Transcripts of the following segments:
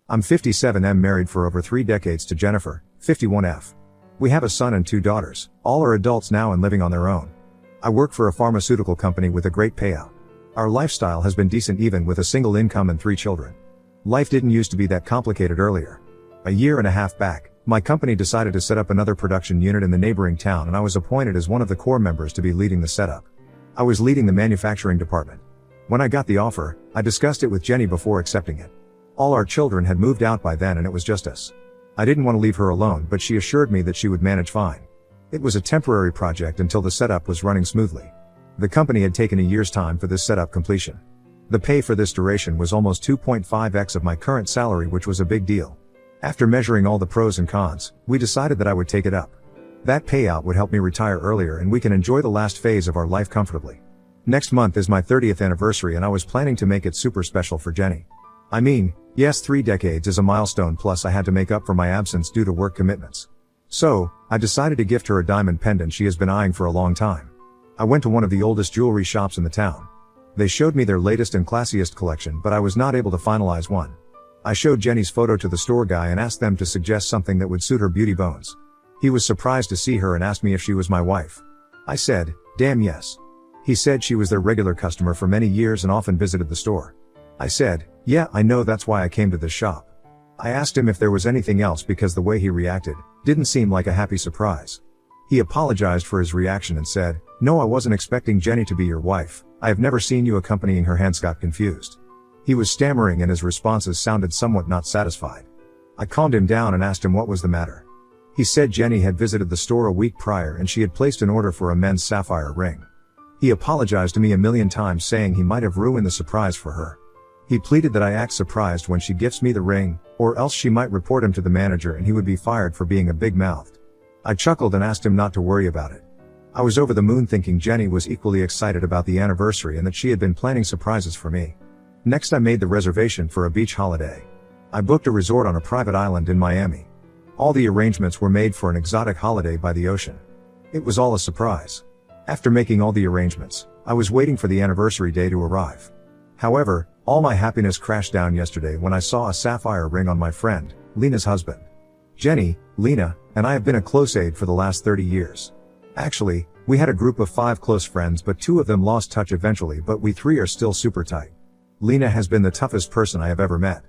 I'm 57, married for over 3 decades to Jennifer, 51F. We have a son and 2 daughters, all are adults now and living on their own. I work for a pharmaceutical company with a great payout. Our lifestyle has been decent even with a single income and 3 children. Life didn't used to be that complicated earlier. A year and a half back, my company decided to set up another production unit in the neighboring town and I was appointed as one of the core members to be leading the setup. I was leading the manufacturing department. When I got the offer, I discussed it with Jenny before accepting it. All our children had moved out by then and it was just us. I didn't want to leave her alone, but she assured me that she would manage fine. It was a temporary project until the setup was running smoothly. The company had taken a year's time for this setup completion. The pay for this duration was almost 2.5x of my current salary, which was a big deal. After measuring all the pros and cons, we decided that I would take it up. That payout would help me retire earlier and we can enjoy the last phase of our life comfortably. Next month is my 30th anniversary and I was planning to make it super special for Jenny. I mean, yes, 3 decades is a milestone, plus I had to make up for my absence due to work commitments. So, I decided to gift her a diamond pendant she has been eyeing for a long time. I went to one of the oldest jewelry shops in the town. They showed me their latest and classiest collection, but I was not able to finalize one. I showed Jenny's photo to the store guy and asked them to suggest something that would suit her beauty bones. He was surprised to see her and asked me if she was my wife. I said, damn yes. He said she was their regular customer for many years and often visited the store. I said, yeah, I know, that's why I came to this shop. I asked him if there was anything else because the way he reacted didn't seem like a happy surprise. He apologized for his reaction and said, no, I wasn't expecting Jenny to be your wife. I have never seen you accompanying her. Hence got confused. He was stammering and his responses sounded somewhat not satisfied. I calmed him down and asked him what was the matter. He said Jenny had visited the store a week prior and she had placed an order for a men's sapphire ring. He apologized to me a million times, saying he might have ruined the surprise for her. He pleaded that I act surprised when she gifts me the ring, or else she might report him to the manager and he would be fired for being a big-mouthed. I chuckled and asked him not to worry about it. I was over the moon thinking Jenny was equally excited about the anniversary and that she had been planning surprises for me. Next I made the reservation for a beach holiday. I booked a resort on a private island in Miami. All the arrangements were made for an exotic holiday by the ocean. It was all a surprise. After making all the arrangements, I was waiting for the anniversary day to arrive. However, all my happiness crashed down yesterday when I saw a sapphire ring on my friend, Lena's husband. Jenny, Lena, and I have been a close aide for the last 30 years. Actually, we had a group of 5 close friends, but 2 of them lost touch eventually, but we 3 are still super tight. Lena has been the toughest person I have ever met.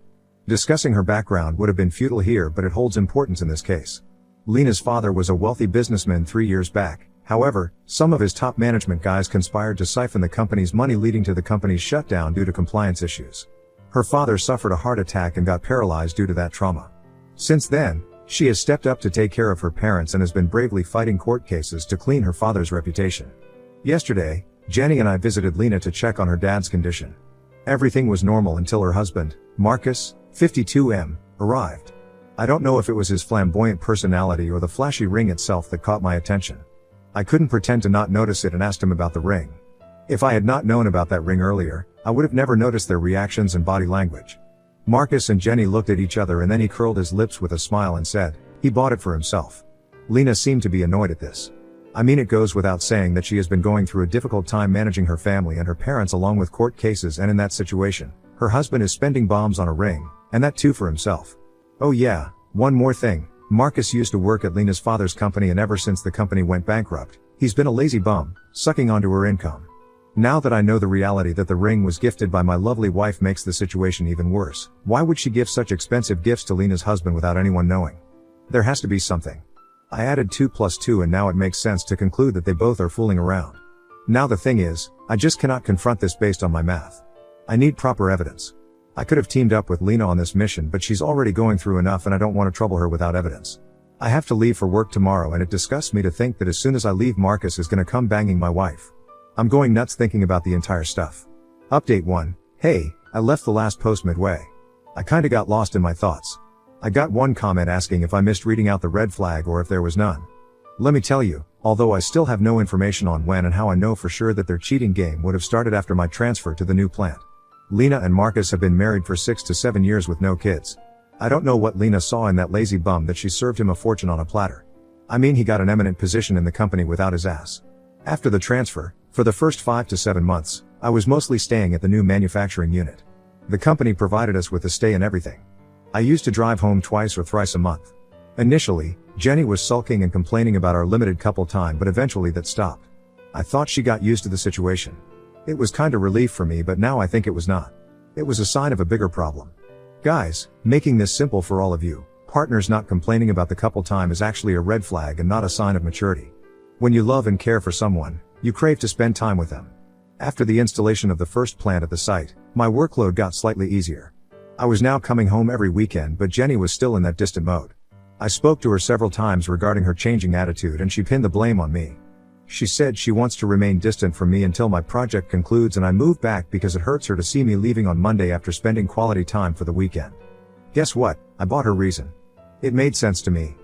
Discussing her background would have been futile here, but it holds importance in this case. Lena's father was a wealthy businessman 3 years back. However, some of his top management guys conspired to siphon the company's money, leading to the company's shutdown due to compliance issues. Her father suffered a heart attack and got paralyzed due to that trauma. Since then, she has stepped up to take care of her parents and has been bravely fighting court cases to clean her father's reputation. Yesterday, Jenny and I visited Lena to check on her dad's condition. Everything was normal until her husband, Marcus, 52M, arrived. I don't know if it was his flamboyant personality or the flashy ring itself that caught my attention. I couldn't pretend to not notice it and asked him about the ring. If I had not known about that ring earlier, I would have never noticed their reactions and body language. Marcus and Jenny looked at each other and then he curled his lips with a smile and said, he bought it for himself. Lena seemed to be annoyed at this. I mean, it goes without saying that she has been going through a difficult time managing her family and her parents along with court cases, and in that situation, her husband is spending bombs on a ring, and that too for himself. Oh yeah, one more thing. Marcus used to work at Lena's father's company, and ever since the company went bankrupt, he's been a lazy bum, sucking onto her income. Now that I know the reality that the ring was gifted by my lovely wife makes the situation even worse. Why would she give such expensive gifts to Lena's husband without anyone knowing? There has to be something. I added 2 plus 2 and now it makes sense to conclude that they both are fooling around. Now the thing is, I just cannot confront this based on my math. I need proper evidence. I could have teamed up with Lena on this mission, but she's already going through enough and I don't want to trouble her without evidence. I have to leave for work tomorrow and it disgusts me to think that as soon as I leave Marcus is gonna come banging my wife. I'm going nuts thinking about the entire stuff. Update 1. Hey, I left the last post midway. I kinda got lost in my thoughts. I got one comment asking if I missed reading out the red flag or if there was none. Let me tell you, although I still have no information on when and how, I know for sure that their cheating game would have started after my transfer to the new plant. Lena and Marcus have been married for 6 to 7 years with no kids. I don't know what Lena saw in that lazy bum that she served him a fortune on a platter. I mean, he got an eminent position in the company without his ass. After the transfer, for the first 5 to 7 months, I was mostly staying at the new manufacturing unit. The company provided us with a stay and everything. I used to drive home twice or thrice a month. Initially, Jenny was sulking and complaining about our limited couple time, but eventually that stopped. I thought she got used to the situation. It was kinda relief for me, but now I think it was not. It was a sign of a bigger problem. Guys, making this simple for all of you, partners not complaining about the couple time is actually a red flag and not a sign of maturity. When you love and care for someone, you crave to spend time with them. After the installation of the first plant at the site, my workload got slightly easier. I was now coming home every weekend, but Jenny was still in that distant mode. I spoke to her several times regarding her changing attitude, and she pinned the blame on me. She said she wants to remain distant from me until my project concludes and I move back because it hurts her to see me leaving on Monday after spending quality time for the weekend. Guess what? I bought her reason. It made sense to me.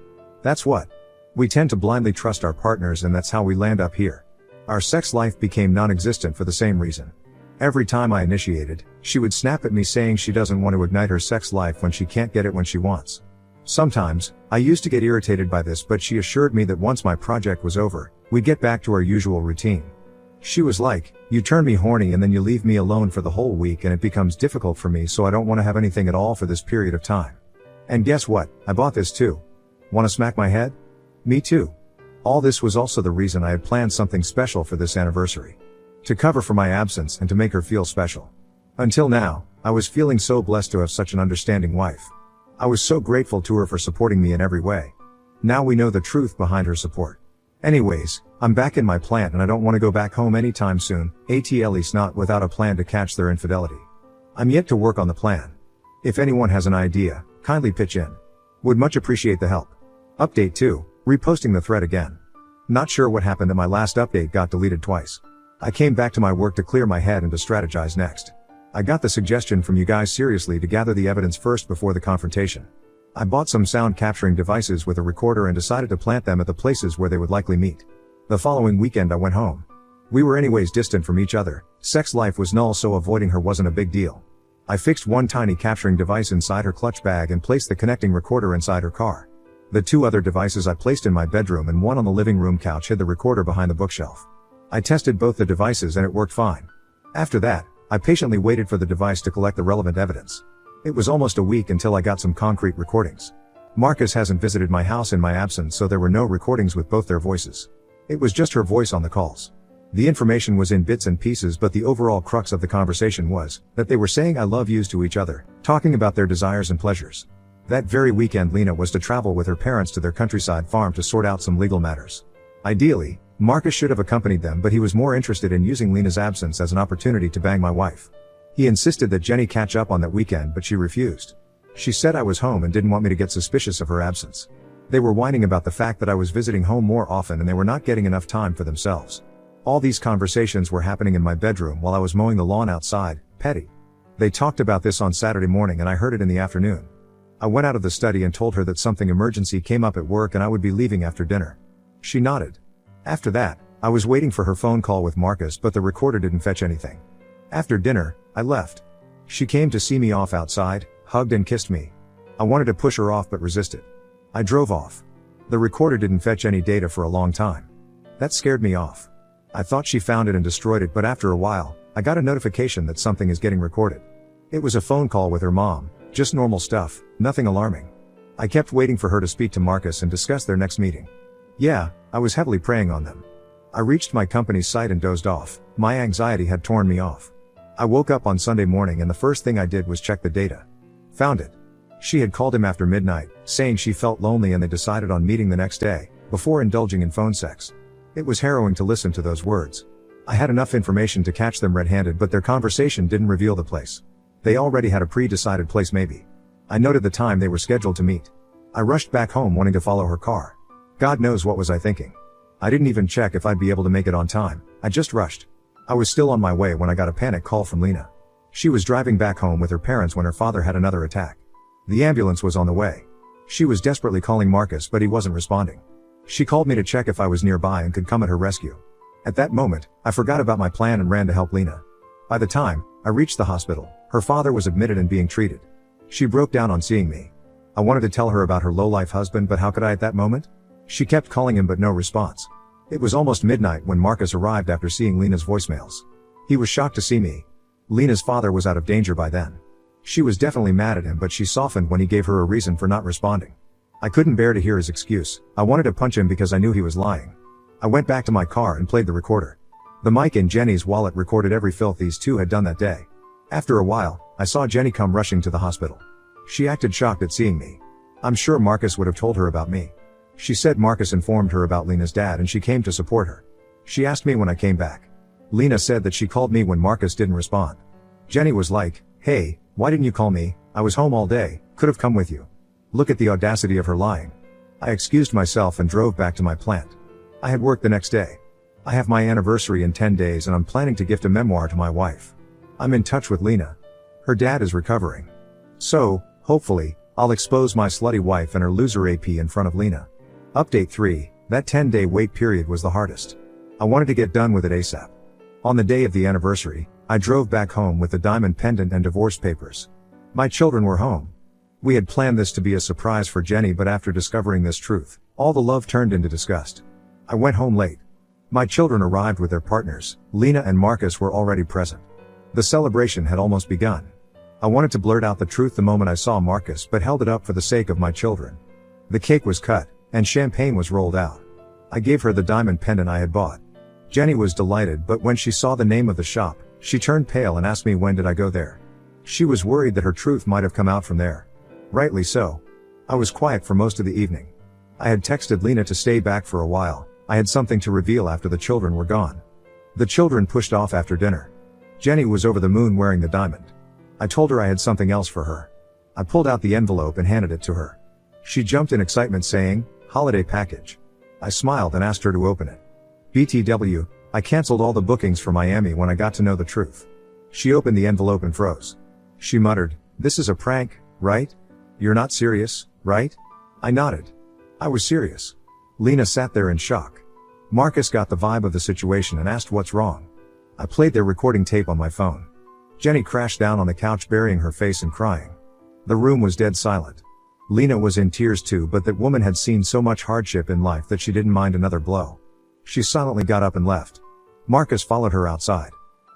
That's what. We tend to blindly trust our partners, and that's how we land up here. Our sex life became non-existent for the same reason. Every time I initiated, she would snap at me saying she doesn't want to ignite her sex life when she can't get it when she wants. Sometimes, I used to get irritated by this, but she assured me that once my project was over, we'd get back to our usual routine. She was like, "You turn me horny and then you leave me alone for the whole week and it becomes difficult for me, so I don't want to have anything at all for this period of time." And guess what? I bought this too. Want to smack my head? Me too. All this was also the reason I had planned something special for this anniversary. To cover for my absence and to make her feel special. Until now, I was feeling so blessed to have such an understanding wife. I was so grateful to her for supporting me in every way. Now we know the truth behind her support. Anyways, I'm back in my plant and I don't want to go back home anytime soon, at least not without a plan to catch their infidelity. I'm yet to work on the plan. If anyone has an idea, kindly pitch in. Would much appreciate the help. Update 2, reposting the thread again. Not sure what happened and my last update got deleted twice. I came back to my work to clear my head and to strategize next. I got the suggestion from you guys seriously to gather the evidence first before the confrontation. I bought some sound capturing devices with a recorder and decided to plant them at the places where they would likely meet. The following weekend I went home. We were anyways distant from each other, sex life was null, so avoiding her wasn't a big deal. I fixed one tiny capturing device inside her clutch bag and placed the connecting recorder inside her car. The two other devices I placed in my bedroom, and one on the living room couch hid the recorder behind the bookshelf. I tested both the devices and it worked fine. After that, I patiently waited for the device to collect the relevant evidence. It was almost a week until I got some concrete recordings. Marcus hasn't visited my house in my absence, so there were no recordings with both their voices. It was just her voice on the calls. The information was in bits and pieces, but the overall crux of the conversation was that they were saying "I love yous" to each other, talking about their desires and pleasures. That very weekend Lena was to travel with her parents to their countryside farm to sort out some legal matters. Ideally, Marcus should have accompanied them, but he was more interested in using Lena's absence as an opportunity to bang my wife. He insisted that Jenny catch up on that weekend, but she refused. She said I was home and didn't want me to get suspicious of her absence. They were whining about the fact that I was visiting home more often and they were not getting enough time for themselves. All these conversations were happening in my bedroom while I was mowing the lawn outside. Petty. They talked about this on Saturday morning and I heard it in the afternoon. I went out of the study and told her that something emergency came up at work and I would be leaving after dinner. She nodded. After that, I was waiting for her phone call with Marcus, but the recorder didn't fetch anything. After dinner, I left. She came to see me off outside, hugged and kissed me. I wanted to push her off but resisted. I drove off. The recorder didn't fetch any data for a long time. That scared me off. I thought she found it and destroyed it, but after a while, I got a notification that something is getting recorded. It was a phone call with her mom, just normal stuff, nothing alarming. I kept waiting for her to speak to Marcus and discuss their next meeting. Yeah, I was heavily preying on them. I reached my company's site and dozed off. My anxiety had torn me off. I woke up on Sunday morning and the first thing I did was check the data. Found it. She had called him after midnight, saying she felt lonely and they decided on meeting the next day, before indulging in phone sex. It was harrowing to listen to those words. I had enough information to catch them red-handed, but their conversation didn't reveal the place. They already had a pre-decided place maybe. I noted the time they were scheduled to meet. I rushed back home wanting to follow her car. God knows what was I thinking. I didn't even check if I'd be able to make it on time. I just rushed. I was still on my way when I got a panic call from Lena. She was driving back home with her parents when her father had another attack. The ambulance was on the way. She was desperately calling Marcus, but he wasn't responding. She called me to check if I was nearby and could come at her rescue. At that moment, I forgot about my plan and ran to help Lena. By the time I reached the hospital, her father was admitted and being treated. She broke down on seeing me. I wanted to tell her about her low-life husband, but how could I at that moment? She kept calling him but no response. It was almost midnight when Marcus arrived after seeing Lena's voicemails. He was shocked to see me. Lena's father was out of danger by then. She was definitely mad at him, but she softened when he gave her a reason for not responding. I couldn't bear to hear his excuse. I wanted to punch him because I knew he was lying. I went back to my car and played the recorder. The mic in Jenny's wallet recorded every filth these two had done that day. After a while, I saw Jenny come rushing to the hospital. She acted shocked at seeing me. I'm sure Marcus would have told her about me. She said Marcus informed her about Lena's dad and she came to support her. She asked me when I came back. Lena said that she called me when Marcus didn't respond. Jenny was like, "Hey, why didn't you call me? I was home all day, could have come with you." Look at the audacity of her lying. I excused myself and drove back to my plant. I had work the next day. I have my anniversary in 10 days and I'm planning to gift a memoir to my wife. I'm in touch with Lena. Her dad is recovering. So, hopefully, I'll expose my slutty wife and her loser AP in front of Lena. Update 3, that 10-day wait period was the hardest. I wanted to get done with it ASAP. On the day of the anniversary, I drove back home with the diamond pendant and divorce papers. My children were home. We had planned this to be a surprise for Jenny, but after discovering this truth, all the love turned into disgust. I went home late. My children arrived with their partners. Lena and Marcus were already present. The celebration had almost begun. I wanted to blurt out the truth the moment I saw Marcus, but held it up for the sake of my children. The cake was cut, and champagne was rolled out. I gave her the diamond pendant I had bought. Jenny was delighted, but when she saw the name of the shop, she turned pale and asked me when did I go there. She was worried that her truth might have come out from there. Rightly so. I was quiet for most of the evening. I had texted Lena to stay back for a while. I had something to reveal after the children were gone. The children pushed off after dinner. Jenny was over the moon wearing the diamond. I told her I had something else for her. I pulled out the envelope and handed it to her. She jumped in excitement saying, "Holiday package." I smiled and asked her to open it. BTW, I canceled all the bookings for Miami when I got to know the truth. She opened the envelope and froze. She muttered, "This is a prank, right? You're not serious, right?" I nodded. I was serious. Lena sat there in shock. Marcus got the vibe of the situation and asked what's wrong. I played their recording tape on my phone. Jenny crashed down on the couch burying her face and crying. The room was dead silent. Lena was in tears too, but that woman had seen so much hardship in life that she didn't mind another blow. She silently got up and left. Marcus followed her outside.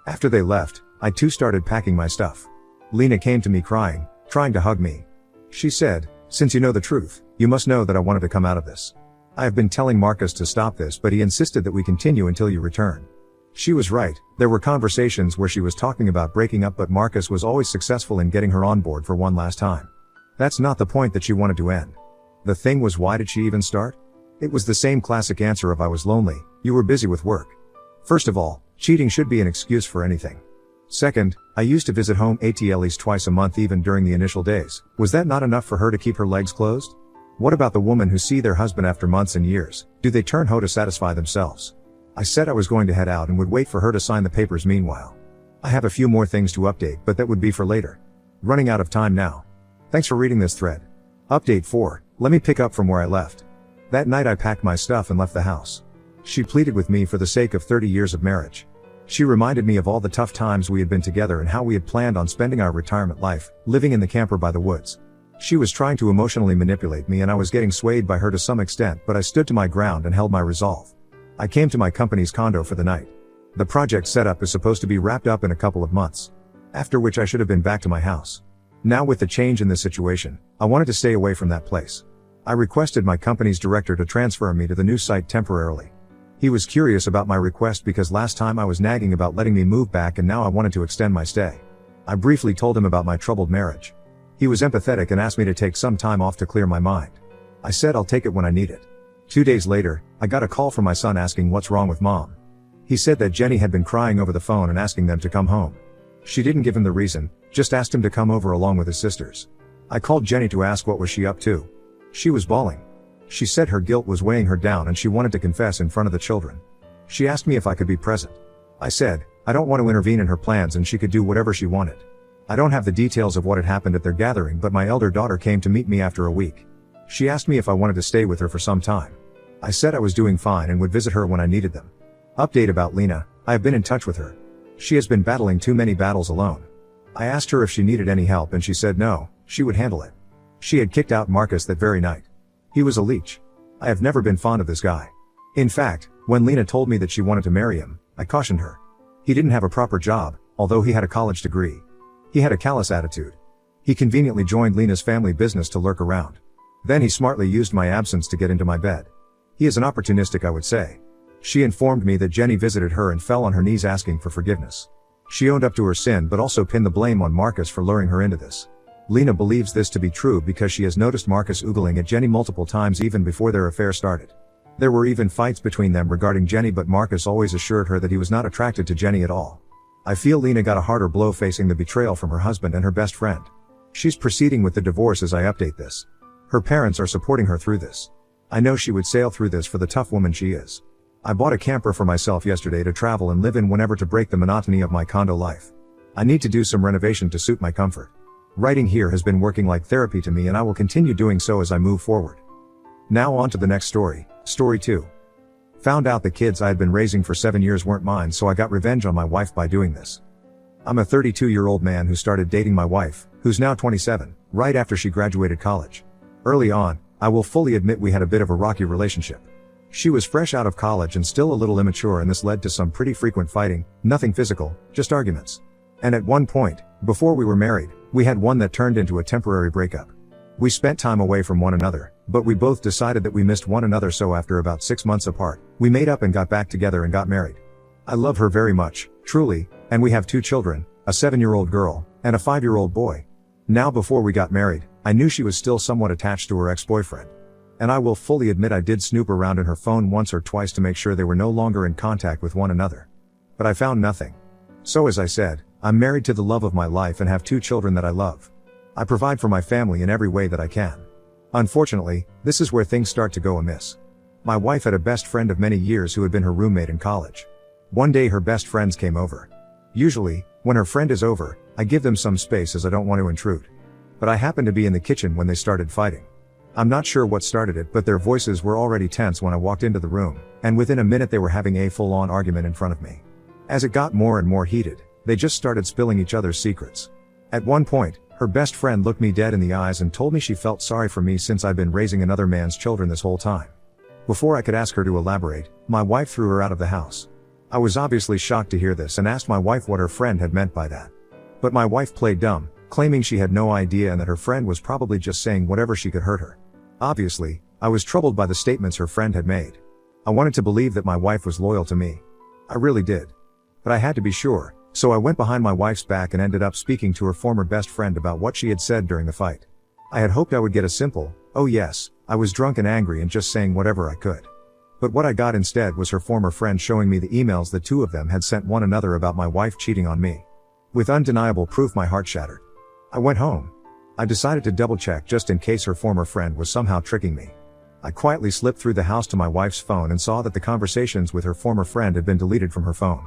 After they left, I too started packing my stuff. Lena came to me crying, trying to hug me. She said, "Since you know the truth, you must know that I wanted to come out of this. I have been telling Marcus to stop this, but he insisted that we continue until you return." She was right. There were conversations where she was talking about breaking up, but Marcus was always successful in getting her on board for one last time. That's not the point that she wanted to end. The thing was, why did she even start? It was the same classic answer of "I was lonely, you were busy with work." First of all, cheating should be an excuse for anything. Second, I used to visit home at least twice a month even during the initial days. Was that not enough for her to keep her legs closed? What about the women who see their husband after months and years? Do they turn hoe to satisfy themselves? I said I was going to head out and would wait for her to sign the papers meanwhile. I have a few more things to update, but that would be for later. Running out of time now. Thanks for reading this thread. Update 4, let me pick up from where I left. That night I packed my stuff and left the house. She pleaded with me for the sake of 30 years of marriage. She reminded me of all the tough times we had been together and how we had planned on spending our retirement life, living in the camper by the woods. She was trying to emotionally manipulate me and I was getting swayed by her to some extent, but I stood to my ground and held my resolve. I came to my company's condo for the night. The project setup is supposed to be wrapped up in a couple of months. After which I should have been back to my house. Now with the change in the situation, I wanted to stay away from that place. I requested my company's director to transfer me to the new site temporarily. He was curious about my request because last time I was nagging about letting me move back and now I wanted to extend my stay. I briefly told him about my troubled marriage. He was empathetic and asked me to take some time off to clear my mind. I said I'll take it when I need it. 2 days later, I got a call from my son asking what's wrong with mom. He said that Jenny had been crying over the phone and asking them to come home. She didn't give him the reason, just asked him to come over along with his sisters. I called Jenny to ask what was she up to. She was bawling. She said her guilt was weighing her down and she wanted to confess in front of the children. She asked me if I could be present. I said, I don't want to intervene in her plans and she could do whatever she wanted. I don't have the details of what had happened at their gathering, but my elder daughter came to meet me after a week. She asked me if I wanted to stay with her for some time. I said I was doing fine and would visit her when I needed them. Update about Lena, I have been in touch with her. She has been battling too many battles alone. I asked her if she needed any help and she said no, she would handle it. She had kicked out Marcus that very night. He was a leech. I have never been fond of this guy. In fact, when Lena told me that she wanted to marry him, I cautioned her. He didn't have a proper job, although he had a college degree. He had a callous attitude. He conveniently joined Lena's family business to lurk around. Then he smartly used my absence to get into my bed. He is an opportunistic, I would say. She informed me that Jenny visited her and fell on her knees asking for forgiveness. She owned up to her sin but also pinned the blame on Marcus for luring her into this. Lena believes this to be true because she has noticed Marcus oogling at Jenny multiple times even before their affair started. There were even fights between them regarding Jenny, but Marcus always assured her that he was not attracted to Jenny at all. I feel Lena got a harder blow facing the betrayal from her husband and her best friend. She's proceeding with the divorce as I update this. Her parents are supporting her through this. I know she would sail through this for the tough woman she is. I bought a camper for myself yesterday to travel and live in whenever to break the monotony of my condo life. I need to do some renovation to suit my comfort. Writing here has been working like therapy to me and I will continue doing so as I move forward. Now on to the next story, story 2. Found out the kids I had been raising for 7 years weren't mine, so I got revenge on my wife by doing this. I'm a 32-year-old man who started dating my wife, who's now 27, right after she graduated college. Early on, I will fully admit we had a bit of a rocky relationship. She was fresh out of college and still a little immature, and this led to some pretty frequent fighting, nothing physical, just arguments. And at one point, before we were married, we had one that turned into a temporary breakup. We spent time away from one another, but we both decided that we missed one another, so after about 6 months apart, we made up and got back together and got married. I love her very much, truly, and we have 2 children, a 7-year-old girl, and a 5-year-old boy. Now before we got married, I knew she was still somewhat attached to her ex-boyfriend. And I will fully admit I did snoop around in her phone once or twice to make sure they were no longer in contact with one another. But I found nothing. So as I said, I'm married to the love of my life and have 2 children that I love. I provide for my family in every way that I can. Unfortunately, this is where things start to go amiss. My wife had a best friend of many years who had been her roommate in college. One day her best friends came over. Usually, when her friend is over, I give them some space as I don't want to intrude. But I happened to be in the kitchen when they started fighting. I'm not sure what started it, but their voices were already tense when I walked into the room, and within a minute they were having a full-on argument in front of me. As it got more and more heated, they just started spilling each other's secrets. At one point, her best friend looked me dead in the eyes and told me she felt sorry for me since I'd been raising another man's children this whole time. Before I could ask her to elaborate, my wife threw her out of the house. I was obviously shocked to hear this and asked my wife what her friend had meant by that. But my wife played dumb, claiming she had no idea and that her friend was probably just saying whatever she could hurt her. Obviously, I was troubled by the statements her friend had made. I wanted to believe that my wife was loyal to me. I really did. But I had to be sure, so I went behind my wife's back and ended up speaking to her former best friend about what she had said during the fight. I had hoped I would get a simple, "Oh yes, I was drunk and angry," and just saying whatever I could. But what I got instead was her former friend showing me the emails the 2 of them had sent one another about my wife cheating on me. With undeniable proof, my heart shattered. I went home. I decided to double check just in case her former friend was somehow tricking me. I quietly slipped through the house to my wife's phone and saw that the conversations with her former friend had been deleted from her phone.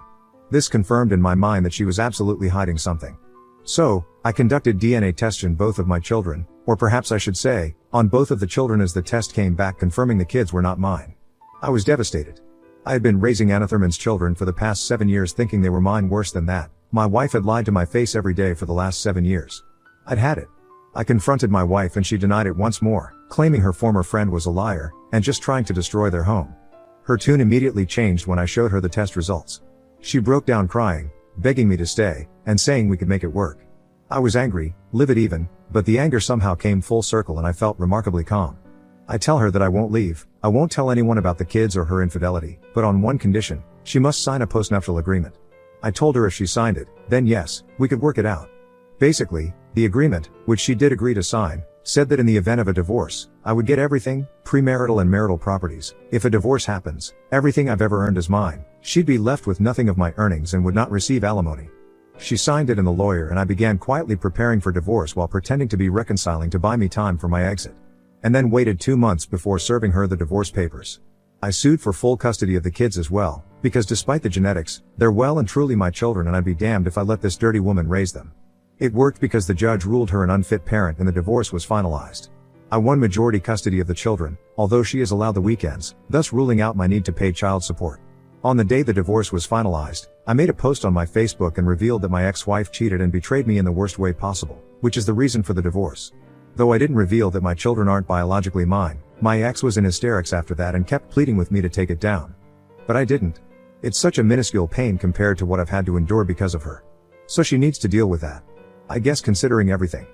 This confirmed in my mind that she was absolutely hiding something. So, I conducted DNA tests on both of my children, or perhaps I should say, on both of the children, as the test came back confirming the kids were not mine. I was devastated. I had been raising Anna Thurman's children for the past 7 years thinking they were mine. Worse than that, my wife had lied to my face every day for the last 7 years. I'd had it. I confronted my wife and she denied it once more, claiming her former friend was a liar, and just trying to destroy their home. Her tune immediately changed when I showed her the test results. She broke down crying, begging me to stay, and saying we could make it work. I was angry, livid even, but the anger somehow came full circle and I felt remarkably calm. I tell her that I won't leave, I won't tell anyone about the kids or her infidelity, but on one condition: she must sign a postnuptial agreement. I told her if she signed it, then yes, we could work it out. Basically, the agreement, which she did agree to sign, said that in the event of a divorce, I would get everything, premarital and marital properties. If a divorce happens, everything I've ever earned is mine. She'd be left with nothing of my earnings and would not receive alimony. She signed it in the lawyer and I began quietly preparing for divorce while pretending to be reconciling to buy me time for my exit. And then waited 2 months before serving her the divorce papers. I sued for full custody of the kids as well, because despite the genetics, they're well and truly my children and I'd be damned if I let this dirty woman raise them. It worked because the judge ruled her an unfit parent and the divorce was finalized. I won majority custody of the children, although she is allowed the weekends, thus ruling out my need to pay child support. On the day the divorce was finalized, I made a post on my Facebook and revealed that my ex-wife cheated and betrayed me in the worst way possible, which is the reason for the divorce. Though I didn't reveal that my children aren't biologically mine, my ex was in hysterics after that and kept pleading with me to take it down. But I didn't. It's such a minuscule pain compared to what I've had to endure because of her. So she needs to deal with that. I guess considering everything.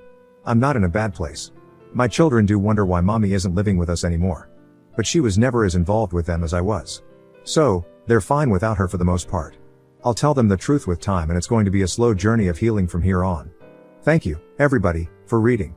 I'm not in a bad place. My children do wonder why mommy isn't living with us anymore. But she was never as involved with them as I was. So, they're fine without her for the most part. I'll tell them the truth with time, and it's going to be a slow journey of healing from here on. Thank you, everybody, for reading.